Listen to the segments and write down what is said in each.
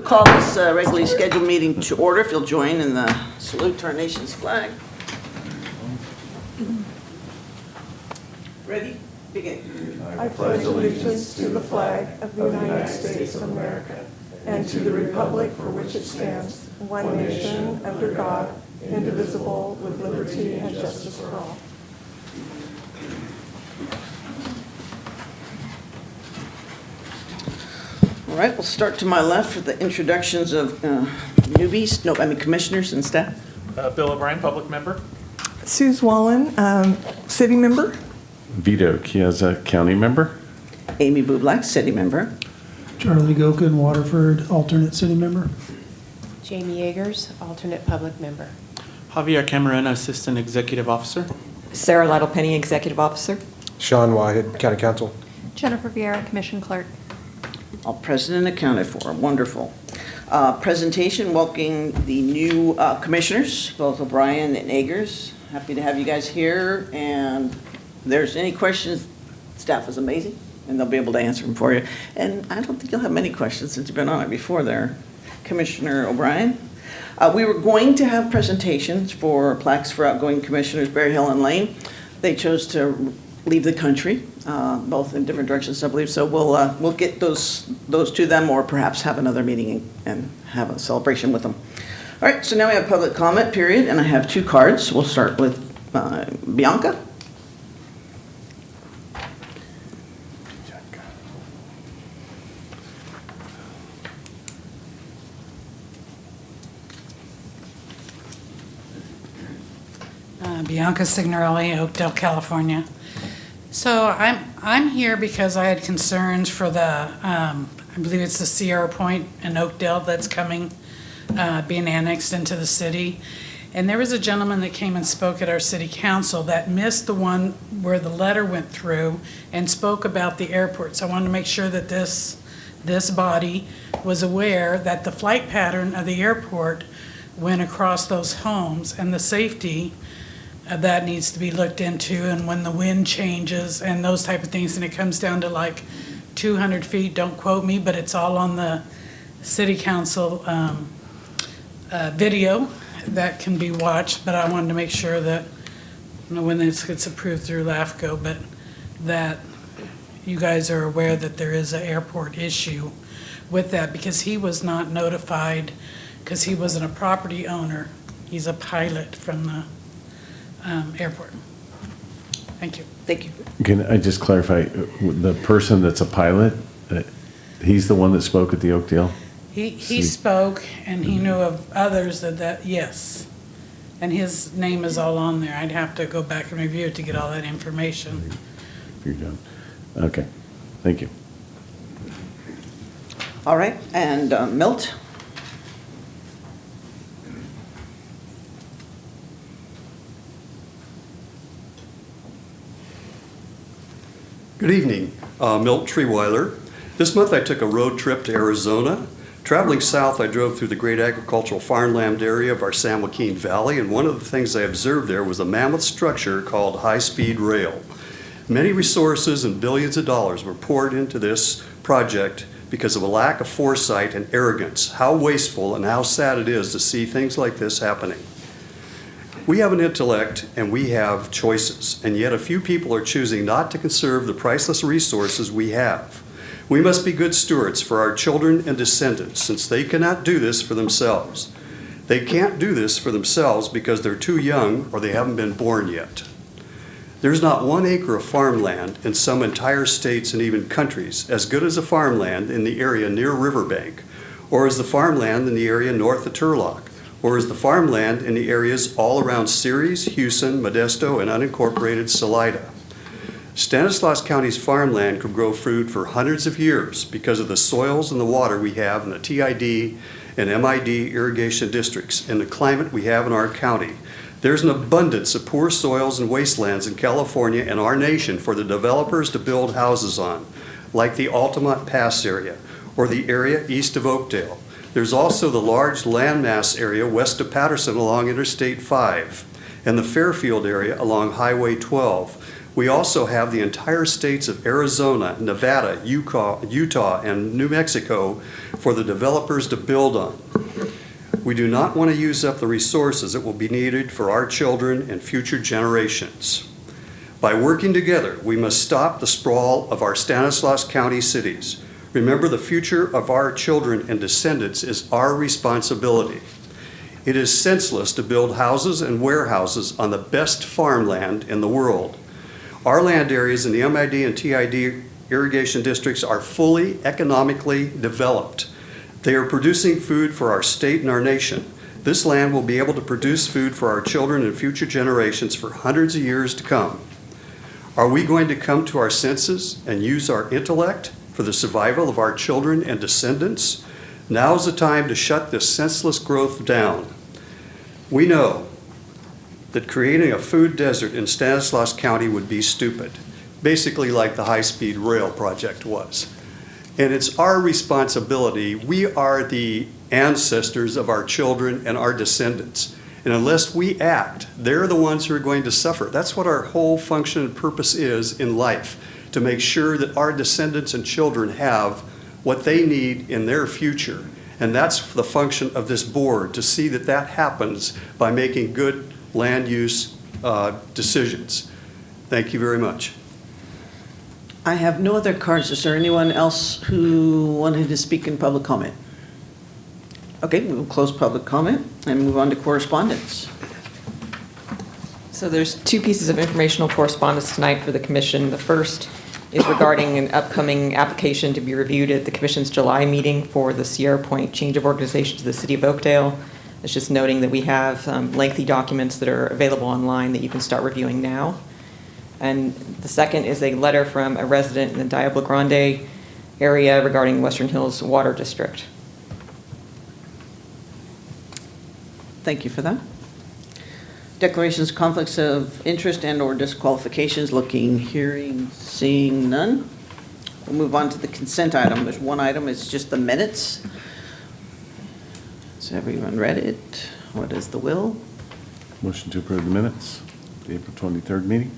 call this regularly scheduled meeting to order. If you'll join in the salute to our nation's flag. Ready? Begin. I pledge allegiance to the flag of the United States of America and to the republic for which it stands, one nation, under God, indivisible, with liberty and justice for all. All right, we'll start to my left with the introductions of commissioners and staff. Bill O'Brien, public member. Suze Wallen, city member. Vito Chiesa, county member. Amy Bublak, city member. Charlie Gokin, Waterford, alternate city member. Jamie Yeagers, alternate public member. Javier Camarena, assistant executive officer. Sarah Lytle-Penny, executive officer. Sean Whitehead, county counsel. Jennifer Vieira, commission clerk. All present and accounted for. Wonderful. Presentation welcoming the new commissioners, both O'Brien and Eggers. Happy to have you guys here. And if there's any questions, staff is amazing, and they'll be able to answer them for you. And I don't think you'll have many questions since you've been on it before there, Commissioner O'Brien. We were going to have presentations for plaques for outgoing commissioners, Barry Hill and Lane. They chose to leave the country, both in different directions, I believe. So we'll get those to them, or perhaps have another meeting and have a celebration with them. All right, so now we have public comment period, and I have two cards. We'll start with Bianca. Bianca Signorelli, Oakdale, California. So I'm here because I had concerns for the, I believe it's the Sierra Point in Oakdale that's coming, being annexed into the city. And there was a gentleman that came and spoke at our city council that missed the one where the letter went through and spoke about the airport. So I wanted to make sure that this body was aware that the flight pattern of the airport went across those homes, and the safety that needs to be looked into, and when the wind changes and those type of things, and it comes down to like 200 feet, don't quote me, but it's all on the city council video that can be watched. But I wanted to make sure that, you know, when this gets approved through LAFCO, but that you guys are aware that there is an airport issue with that, because he was not notified, because he wasn't a property owner. He's a pilot from the airport. Thank you. Thank you. Can I just clarify, the person that's a pilot, he's the one that spoke at the Oakdale? He spoke, and he knew of others that yes. And his name is all on there. I'd have to go back and review it to get all that information. You're done. Okay. Thank you. All right, and Milt. Good evening, Milt Treeweiler. This month I took a road trip to Arizona. Traveling south, I drove through the great agricultural farmland area of our San Joaquin Valley, and one of the things I observed there was a mammoth structure called high-speed rail. Many resources and billions of dollars were poured into this project because of a lack of foresight and arrogance. How wasteful and how sad it is to see things like this happening. We have an intellect and we have choices, and yet a few people are choosing not to conserve the priceless resources we have. We must be good stewards for our children and descendants, since they cannot do this for themselves. They can't do this for themselves because they're too young or they haven't been born yet. There's not 1 acre of farmland in some entire states and even countries as good as the farmland in the area near Riverbank, or as the farmland in the area north of Turlock, or as the farmland in the areas all around Ceres, Houston, Modesto, and unincorporated Salida. Stanislaus County's farmland could grow food for hundreds of years because of the soils and the water we have in the TID and MID irrigation districts and the climate we have in our county. There's an abundance of poor soils and wastelands in California and our nation for the developers to build houses on, like the Altamont Pass area or the area east of Oakdale. There's also the large landmass area west of Patterson along Interstate 5 and the Fairfield area along Highway 12. We also have the entire states of Arizona, Nevada, Utah, and New Mexico for the developers to build on. We do not want to use up the resources that will be needed for our children and future generations. By working together, we must stop the sprawl of our Stanislaus County cities. Remember, the future of our children and descendants is our responsibility. It is senseless to build houses and warehouses on the best farmland in the world. Our land areas in the MID and TID irrigation districts are fully economically developed. They are producing food for our state and our nation. This land will be able to produce food for our children and future generations for hundreds of years to come. Are we going to come to our senses and use our intellect for the survival of our children and descendants? Now's the time to shut this senseless growth down. We know that creating a food desert in Stanislaus County would be stupid, basically like the high-speed rail project was. And it's our responsibility. We are the ancestors of our children and our descendants. And unless we act, they're the ones who are going to suffer. That's what our whole function and purpose is in life, to make sure that our descendants and children have what they need in their future. And that's the function of this board, to see that that happens by making good land use decisions. Thank you very much. I have no other cards. Is there anyone else who wanted to speak in public comment? Okay, we will close public comment and move on to correspondence. So there's two pieces of informational correspondence tonight for the commission. The first is regarding an upcoming application to be reviewed at the commission's July meeting for the Sierra Point change of organization to the city of Oakdale. It's just noting that we have lengthy documents that are available online that you can start reviewing now. And the second is a letter from a resident in the Diablo Grande area regarding Western Hills Water District. Thank you for that. Declarations, conflicts of interest and or disqualifications, looking, hearing, seeing none. We'll move on to the consent item. There's one item, it's just the minutes. Has everyone read it? What is the will? Motion to approve the minutes, the April 23rd meeting.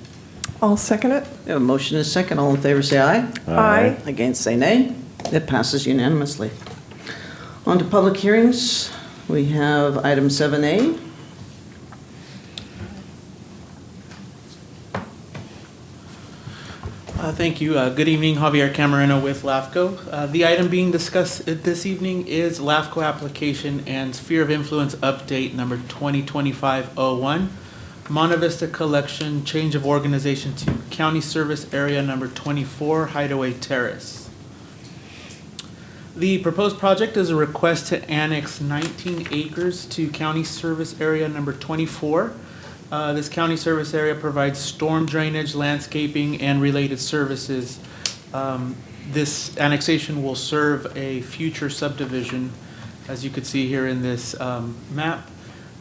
I'll second it. We have a motion and a second. All in favor say aye. Aye. Against say nay. It passes unanimously. On to public hearings. We have item 7A. Thank you. Good evening, Javier Camarena with LAFCO. The item being discussed this evening is LAFCO application and sphere of influence update number 2025-01. Monte Vista Collection change of organization to County Service Area number 24, Hideaway Terrace. The proposed project is a request to annex 19 acres to County Service Area number 24. This county service area provides storm drainage, landscaping, and related services. This annexation will serve a future subdivision, as you could see here in this map.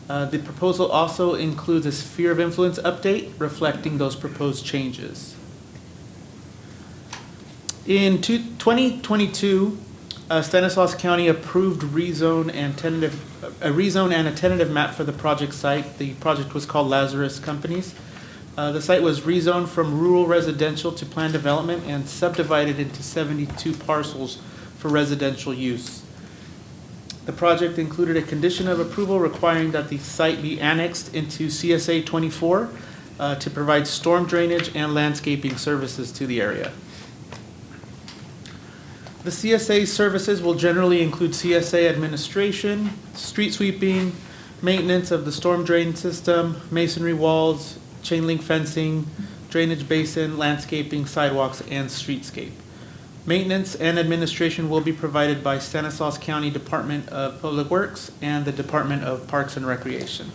The proposal also includes a sphere of influence update reflecting those proposed changes. In 2022, Stanislaus County approved a rezone and a tentative map for the project site. The project was called Lazarus Companies. The site was rezoned from rural residential to planned development and subdivided into 72 parcels for residential use. The project included a condition of approval requiring that the site be annexed into CSA 24 to provide storm drainage and landscaping services to the area. The CSA services will generally include CSA administration, street sweeping, maintenance of the storm drain system, masonry walls, chain link fencing, drainage basin, landscaping, sidewalks, and streetscape. Maintenance and administration will be provided by Stanislaus County Department of Public Works and the Department of Parks and Recreation.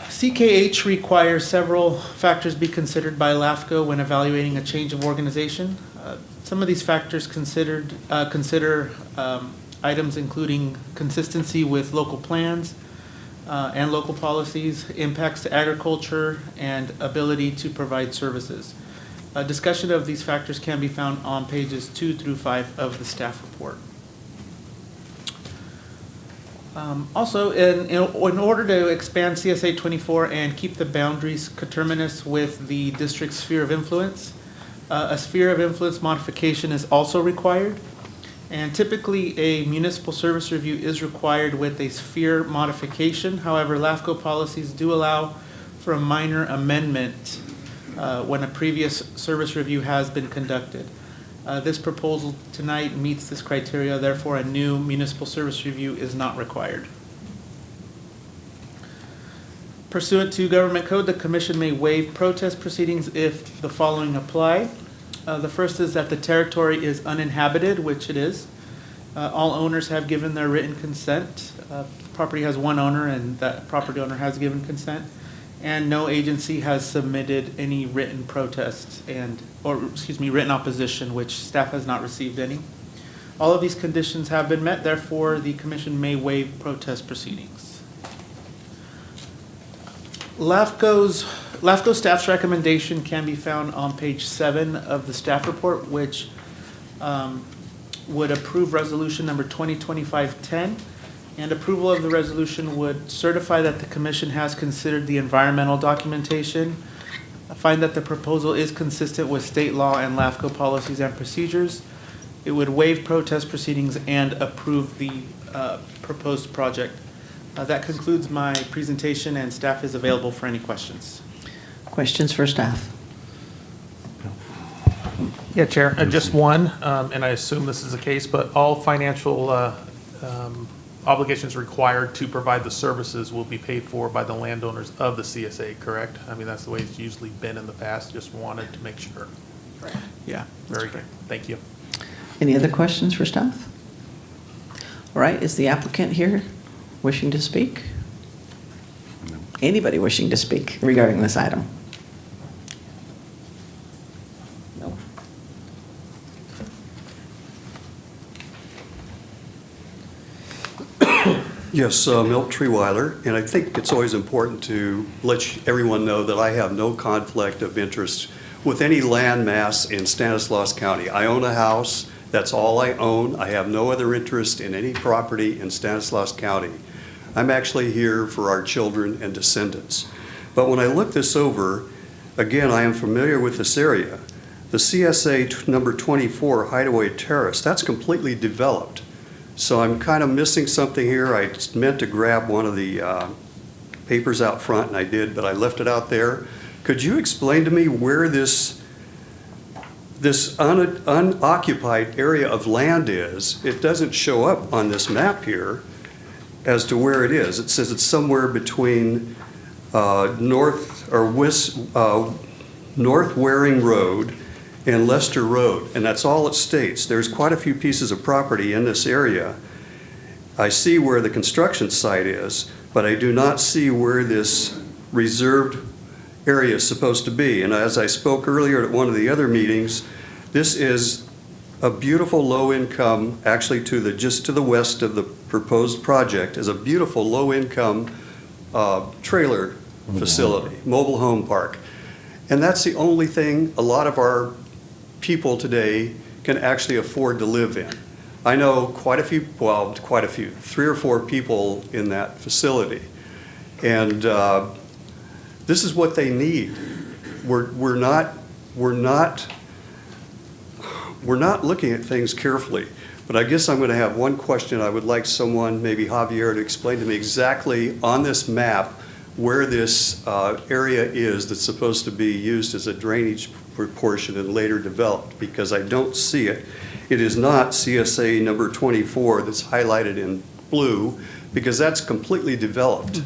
CKH requires several factors be considered by LAFCO when evaluating a change of organization. Some of these factors consider items including consistency with local plans and local policies, impacts to agriculture, and ability to provide services. A discussion of these factors can be found on pages 2 through 5 of the staff report. Also, in order to expand CSA 24 and keep the boundaries coterminous with the district's sphere of influence, A sphere of influence modification is also required. And typically, a municipal service review is required with a sphere modification. However, LAFCO policies do allow for a minor amendment when a previous service review has been conducted. This proposal tonight meets this criteria, therefore a new municipal service review is not required. Pursuant to Government Code, the Commission may waive protest proceedings if the following apply. The first is that the territory is uninhabited, which it is. All owners have given their written consent. Property has one owner, and that property owner has given consent. And no agency has submitted any written protests written opposition, which staff has not received any. All of these conditions have been met, therefore the Commission may waive protest proceedings. LAFCO staff's recommendation can be found on page 7 of the staff report, which would approve resolution number 2025-10. And approval of the resolution would certify that the Commission has considered the environmental documentation, find that the proposal is consistent with state law and LAFCO policies and procedures. It would waive protest proceedings and approve the proposed project. That concludes my presentation, and staff is available for any questions. Questions for staff? Yeah, Chair, just one, and I assume this is the case, but all financial obligations required to provide the services will be paid for by the landowners of the CSA, correct? I mean, that's the way it's usually been in the past. Just wanted to make sure. Yeah. Very good. Thank you. Any other questions for staff? All right, is the applicant here wishing to speak? Anybody wishing to speak regarding this item? No. Yes, Milt Treeweiler, and I think it's always important to let everyone know that I have no conflict of interest with any land mass in Stanislaus County. I own a house, that's all I own. I have no other interest in any property in Stanislaus County. I'm actually here for our children and descendants. But when I look this over, again, I am familiar with this area. The CSA number 24 Hideaway Terrace, that's completely developed. So I'm kind of missing something here. I meant to grab one of the papers out front, and I did, but I left it out there. Could you explain to me where this unoccupied area of land is? It doesn't show up on this map here as to where it is. It says it's somewhere between North Waring Road and Lester Road, and that's all it states. There's quite a few pieces of property in this area. I see where the construction site is, but I do not see where this reserved area is supposed to be. And as I spoke earlier at one of the other meetings, this is a beautiful low-income, actually just to the west of the proposed project, is a beautiful low-income trailer facility, mobile home park. And that's the only thing a lot of our people today can actually afford to live in. I know quite a few, 3 or 4 people in that facility. And this is what they need. We're not looking at things carefully. But I guess I'm going to have one question. I would like someone, maybe Javier, to explain to me exactly on this map where this area is that's supposed to be used as a drainage portion and later developed, because I don't see it. It is not CSA number 24 that's highlighted in blue, because that's completely developed.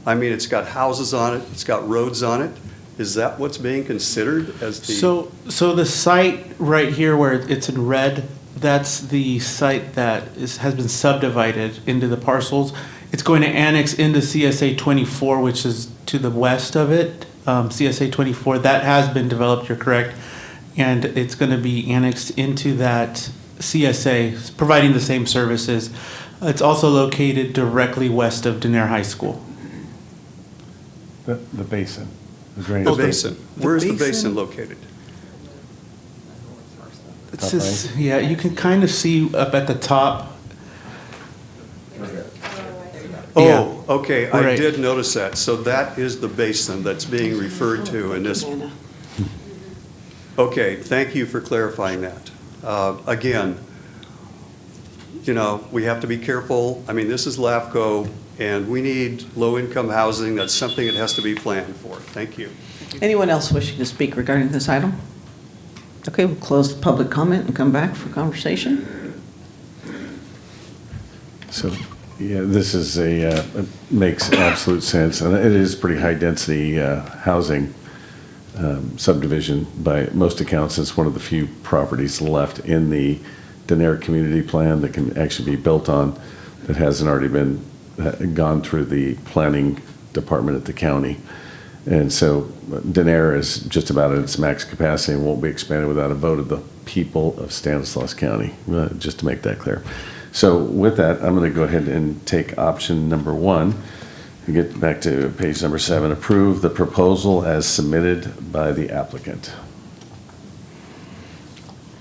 I mean, it's got houses on it, it's got roads on it. Is that what's being considered as the... So the site right here where it's in red, that's the site that has been subdivided into the parcels. It's going to annex into CSA 24, which is to the west of it. CSA 24, that has been developed, you're correct. And it's going to be annexed into that CSA, providing the same services. It's also located directly west of Denair High School. The basin, the drainage. The basin. Where is the basin located? It's just, yeah, you can kind of see up at the top. Oh, okay, I Right. did notice that. So that is the basin that's being referred to in this. Okay, thank you for clarifying that. Again, you know, we have to be careful. I mean, this is LAFCO, and we need low-income housing. That's something that has to be planned for. Thank you. Anyone else wishing to speak regarding this item? Okay, we'll close the public comment and come back for conversation. So, yeah, this is it makes absolute sense, and it is pretty high-density housing subdivision by most accounts. It's one of the few properties left in the Deneric community plan that can actually be built on that hasn't already been gone through the planning department at the county. And so Deneric is just about at its max capacity and won't be expanded without a vote of the people of Stanislaus County, just to make that clear. So with that, I'm going to go ahead and take option number 1. We get back to page number 7, approve the proposal as submitted by the applicant.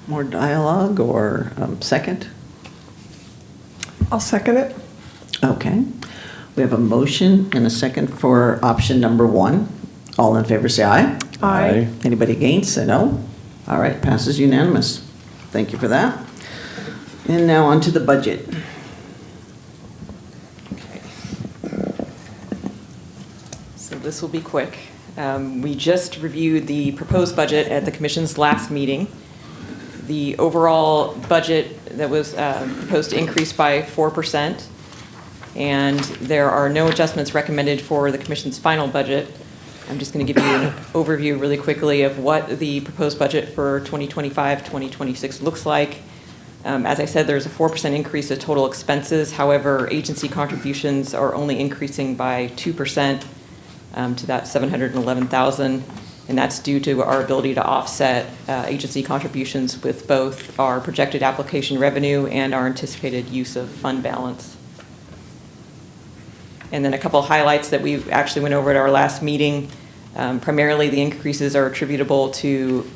More dialogue or second? I'll second it. Okay. We have a motion and a second for option number 1. All in favor, say aye. Aye. Anybody against, say no. All right, passes unanimous. Thank you for that. And now on to the budget. So this will be quick. We just reviewed the proposed budget at the commission's last meeting. The overall budget that was proposed to increase by 4%, and there are no adjustments recommended for the commission's final budget. I'm just going to give you an overview really quickly of what the proposed budget for 2025-2026 looks like. As I said, there's a 4% increase of total expenses. However, agency contributions are only increasing by 2% to that $711,000, and that's due to our ability to offset agency contributions with both our projected application revenue and our anticipated use of fund balance. And then a couple of highlights that we actually went over at our last meeting. Primarily, the increases are attributable to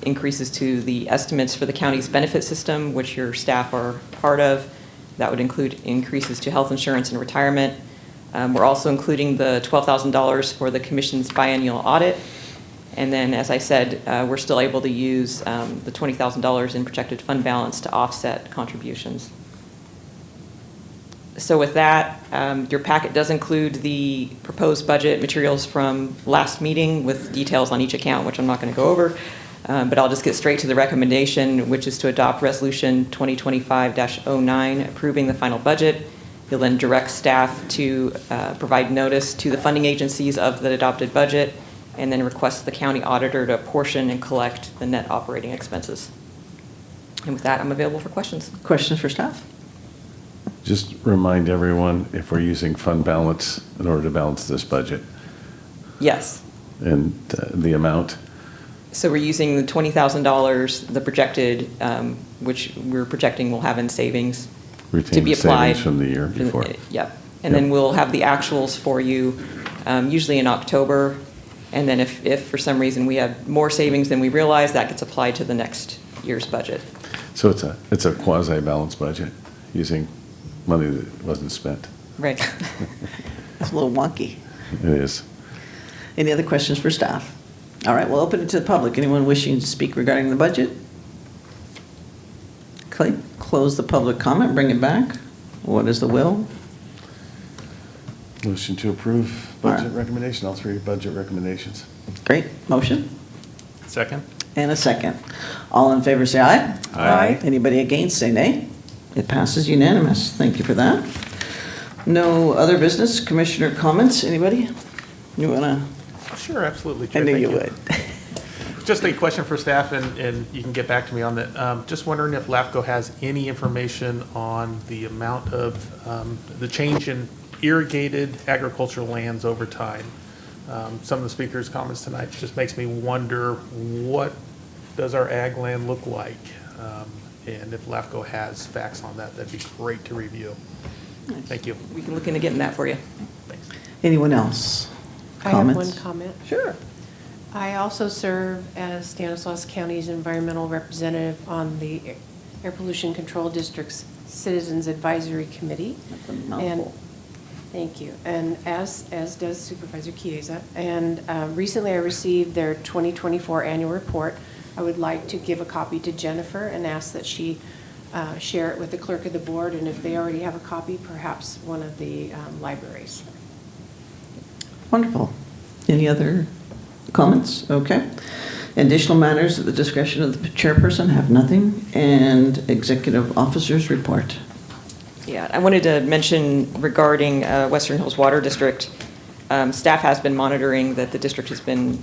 increases to the estimates for the county's benefit system, which your staff are part of. That would include increases to health insurance and retirement. We're also including the $12,000 for the commission's biennial audit. And then, as I said, we're still able to use the $20,000 in projected fund balance to offset contributions. So with that, your packet does include the proposed budget materials from last meeting with details on each account, which I'm not going to go over. But I'll just get straight to the recommendation, which is to adopt Resolution 2025-09, approving the final budget. You'll then direct staff to provide notice to the funding agencies of the adopted budget, and then request the county auditor to apportion and collect the net operating expenses. And with that, I'm available for questions. Questions for staff? Just remind everyone if we're using fund balance in order to balance this budget Yes. and the amount. So we're using the $20,000, the projected, which we're projecting we'll have in savings to Retain be the applied. savings from the year before. Yep. And then we'll have the actuals for you, usually in October. And then if for some reason we have more savings than we realize, that gets applied to the next year's budget. So it's a quasi-balanced budget using money that wasn't spent. Right. It's a little wonky. It is. Any other questions for staff? All right, we'll open it to the public. Anyone wishing to speak regarding the budget? Close the public comment, bring it back. What is the will? Motion to approve budget recommendation, all 3 budget recommendations. Great, motion Second? and a second. All in favor, say aye. Aye. Anybody against, say nay. It passes unanimous. Thank you for that. No other business, commissioner comments, anybody? You wanna? Sure, absolutely, I Chair. knew Thank you would. Just a question for staff, and you can get back to me on that. Just wondering if LAFCO has any information on the amount of, the change in irrigated agricultural lands over time. Some of the speakers' comments tonight just makes me wonder, what does our ag land look like? And if LAFCO has facts on that, that'd be great to review. Thank you. We can look into getting that for you. Thanks. Anyone else? I have Comments? one comment. Sure. I also serve as Stanislaus County's environmental representative on the Air Pollution Control District's Citizens Advisory Committee. That's a And mouthful. thank you. And as does Supervisor Chiesa. And recently I received their 2024 annual report. I would like to give a copy to Jennifer and ask that she share it with the clerk of the board, and if they already have a copy, perhaps one of the libraries. Wonderful. Any other comments? Okay. Additional matters at the discretion of the chairperson, have nothing. And executive officers report. Yeah, I wanted to mention regarding Western Hills Water District, staff has been monitoring that the district has been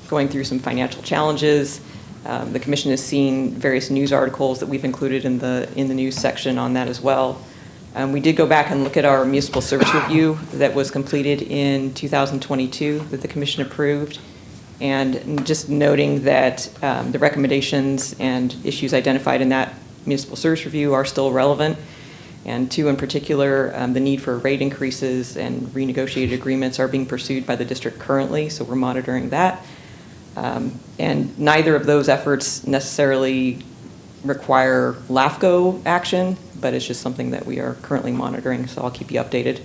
going through some financial challenges. The commission has seen various news articles that we've included in the news section on that as well. We did go back and look at our municipal service review that was completed in 2022 that the commission approved, and just noting that the recommendations and issues identified in that municipal service review are still relevant. And two in particular, the need for rate increases and renegotiated agreements are being pursued by the district currently, so we're monitoring that. And neither of those efforts necessarily require LAFCO action, but it's just something that we are currently monitoring, so I'll keep you updated.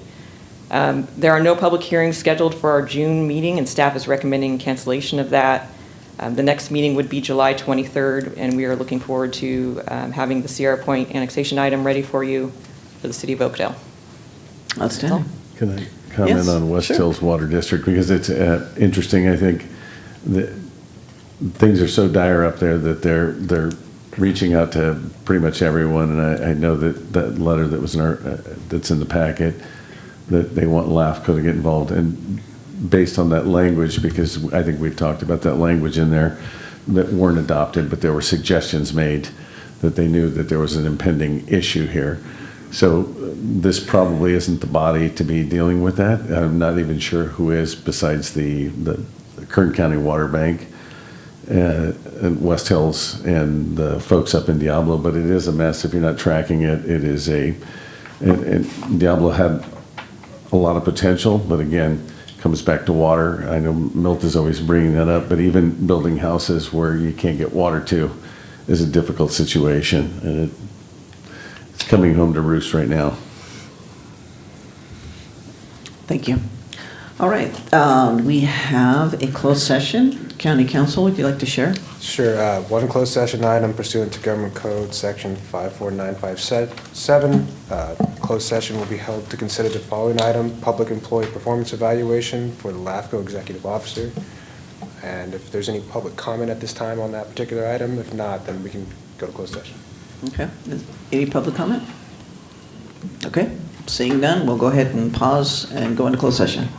There are no public hearings scheduled for our June meeting, and staff is recommending cancellation of that. The next meeting would be July 23rd, and we are looking forward to having the Sierra Point annexation item ready for you for the city of Oakdale. Outstanding. Can I comment Yes, on West sure. Hills Water District? Because it's interesting, I think, that things are so dire up there that they're reaching out to pretty much everyone. And I know that letter that was in that's in the packet, that they want LAFCO to get involved. And based on that language, because I think we've talked about that language in there that weren't adopted, but there were suggestions made that they knew that there was an impending issue here. So this probably isn't the body to be dealing with that. I'm not even sure who is besides the Kern County Water Bank, and West Hills and the folks up in Diablo, but it is a mess if you're not tracking it. It is and Diablo had a lot of potential, but again, comes back to water. I know Milt is always bringing that up, but even building houses where you can't get water to is a difficult situation, and it's coming home to roost right now. Thank you. All right, we have a closed session. County Council, would you like to share? Sure. One closed session item pursuant to Government Code Section 54957. Closed session will be held to consider the following item: public employee performance evaluation for the LAFCO executive officer. And if there's any public comment at this time on that particular item, if not, then we can go to closed session. Okay. Any public comment? Okay. Seeing none, we'll go ahead and pause and go into closed session.